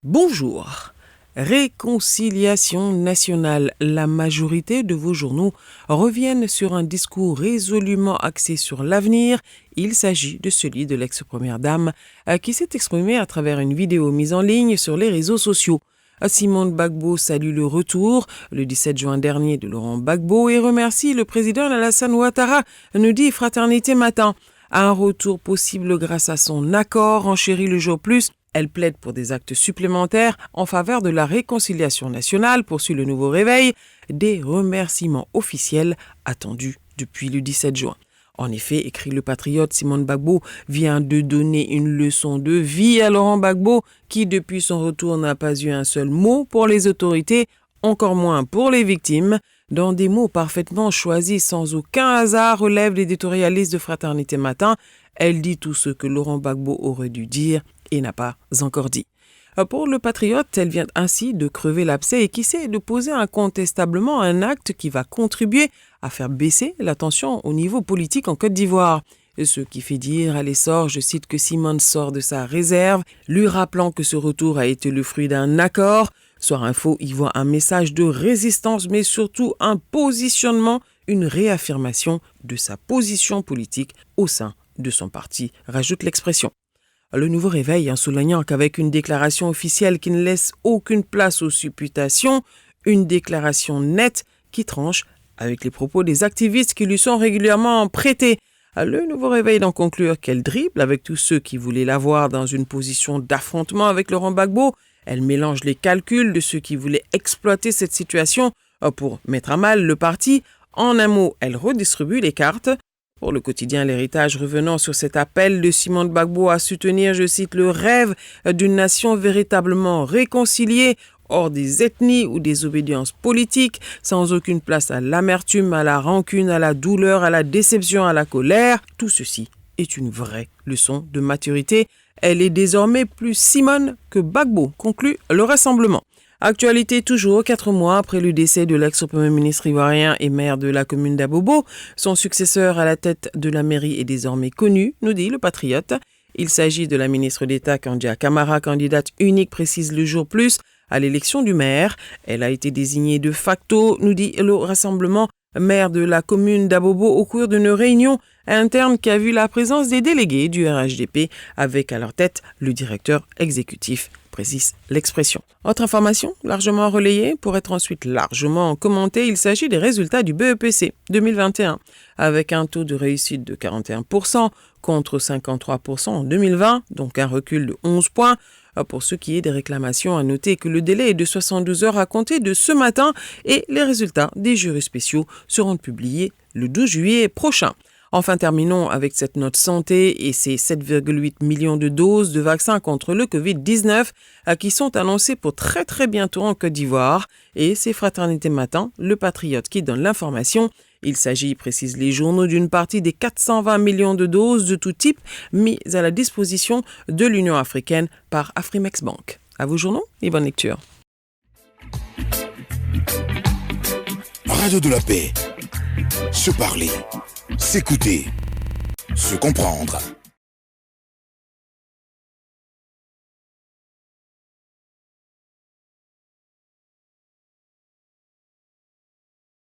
Bonjour. Réconciliation nationale. La majorité de vos journaux reviennent sur un discours résolument axé sur l'avenir. Il s'agit de celui de l'ex-première dame qui s'est exprimée à travers une vidéo mise en ligne sur les réseaux sociaux. Simone Gbagbo salue le retour le 17 juin dernier de Laurent Gbagbo et remercie le président Alassane Ouattara, nous dit Fraternité Matin. Un retour possible grâce à son accord, enchérit le jour plus. Elle plaide pour des actes supplémentaires en faveur de la réconciliation nationale, poursuit le Nouveau Réveil, des remerciements officiels attendus depuis le 17 juin. En effet, écrit le patriote, Simone Gbagbo vient de donner une leçon de vie à Laurent Gbagbo, qui depuis son retour n'a pas eu un seul mot pour les autorités, encore moins pour les victimes. Dans des mots parfaitement choisis sans aucun hasard, relèvent les éditorialistes de Fraternité Matin. Elle dit tout ce que Laurent Gbagbo aurait dû dire et n'a pas encore dit. Pour le patriote, elle vient ainsi de crever l'abcès et qui sait de poser incontestablement un acte qui va contribuer à faire baisser la tension au niveau politique en Côte d'Ivoire. Ce qui fait dire à l'essor, je cite, que Simone sort de sa réserve, lui rappelant que ce retour a été le fruit d'un accord. Soir Info y voit un message de résistance, mais surtout un positionnement, une réaffirmation de sa position politique au sein de son parti, rajoute l'expression. Le Nouveau Réveil, en soulignant qu'avec une déclaration officielle qui ne laisse aucune place aux supputations, une déclaration nette qui tranche avec les propos des activistes qui lui sont régulièrement prêtés. Le Nouveau Réveil d'en conclure qu'elle dribble avec tous ceux qui voulaient la voir dans une position d'affrontement avec Laurent Gbagbo. Elle mélange les calculs de ceux qui voulaient exploiter cette situation pour mettre à mal le parti. En un mot, elle redistribue les cartes. Pour le quotidien L'Héritage, revenant sur cet appel de Simone Gbagbo à soutenir, je cite, le rêve d'une nation véritablement réconciliée, hors des ethnies ou des obédiences politiques, sans aucune place à l'amertume, à la rancune, à la douleur, à la déception, à la colère. Tout ceci est une vraie leçon de maturité. Elle est désormais plus Simone que Gbagbo, conclut le rassemblement. Actualité toujours, 4 mois après le décès de l'ex-premier ministre ivoirien et maire de la commune d'Abobo. Son successeur à la tête de la mairie est désormais connu, nous dit le patriote. Il s'agit de la ministre d'État Kandia Camara, candidate unique, précise le jour plus, à l'élection du maire. Elle a été désignée de facto, nous dit le rassemblement, maire de la commune d'Abobo au cours d'une réunion interne qui a vu la présence des délégués du RHDP avec à leur tête le directeur exécutif, précise l'expression. Autre information largement relayée pour être ensuite largement commentée, il s'agit des résultats du BEPC 2021 avec un taux de réussite de 41% contre 53% en 2020, donc un recul de 11 points. Pour ce qui est des réclamations, à noter que le délai est de 72 heures à compter de ce matin et les résultats des jurys spéciaux seront publiés le 12 juillet prochain. Enfin, terminons avec cette note santé et ces 7,8 millions de doses de vaccins contre le Covid-19 qui sont annoncées pour très bientôt en Côte d'Ivoire. Et c'est Fraternité Matin, le patriote qui donne l'information. Il s'agit, précisent les journaux, d'une partie des 420 millions de doses de tout type mises à la disposition de l'Union africaine par Afrimex Bank. À vos journaux et bonne lecture. Radio de la paix. Se parler, s'écouter, se comprendre.